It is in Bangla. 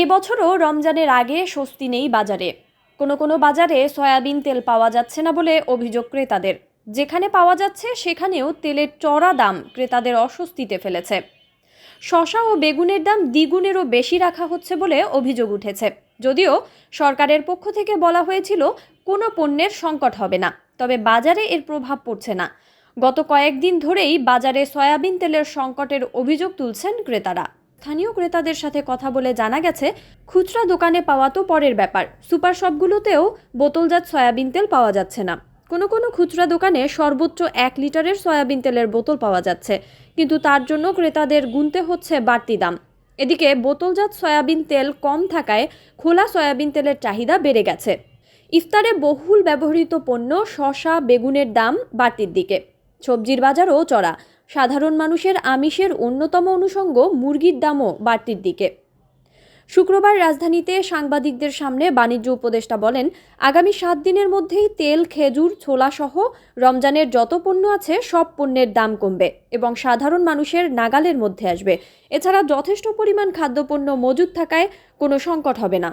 এবছরও রমজানের আগে স্বস্তি নেই বাজারে। কোনো বাজারে সয়াবিন তেল পাওয়া যাচ্ছে না বলে অভিযোগ ক্রেতাদের। যেখানে পাওয়া যাচ্ছে সেখানেও তেলের চড়া দাম ক্রেতাদের অস্বস্তিতে ফেলেছে। শসা ও বেগুনের দাম দ্বিগুণেরও বেশি রাখা হচ্ছে বলে অভিযোগ উঠেছে। যদিও সরকারের পক্ষ থেকে বলা হয়েছিল কোনো পণ্যের সংকট হবে না, তবে বাজারে এর প্রভাব পড়ছে না। গত কয়েকদিন ধরেই বাজারে সয়াবিন তেলের সংকটের অভিযোগ তুলছেন ক্রেতারা। স্থানীয় ক্রেতাদের সাথে কথা বলে জানা গেছে, খুচরা দোকানে পাওয়া তো পরের ব্যাপার, সুপার শপগুলোতেও বোতলজাত সয়াবিন তেল পাওয়া যাচ্ছে না। কোনো খুচরা দোকানে সর্বোচ্চ 1 লিটারের সয়াবিন তেলের বোতল পাওয়া যাচ্ছে, কিন্তু তার জন্য ক্রেতাদের গুনতে হচ্ছে বাড়তি দাম। এদিকে বোতলজাত সয়াবিন তেল কম থাকায় খোলা সয়াবিন তেলের চাহিদা বেড়ে গেছে। ইফতারে বহুল ব্যবহৃত পণ্য শসা বেগুনের দাম বাড়তির দিকে। সবজির বাজারও চড়া। সাধারণ মানুষের আমিষের অন্যতম অনুষঙ্গ মুরগির দামও বাড়তির দিকে। শুক্রবার রাজধানীতে সাংবাদিকদের সামনে বাণিজ্য উপদেষ্টা বলেন, আগামী 7 দিনের মধ্যেই তেল, খেজুর, ছোলা সহ রমজানের যত পণ্য আছে সব পণ্যের দাম কমবে এবং সাধারণ মানুষের নাগালের মধ্যে আসবে। এছাড়া যথেষ্ট পরিমাণ খাদ্যপণ্য মজুদ থাকায় কোনো সংকট হবে না।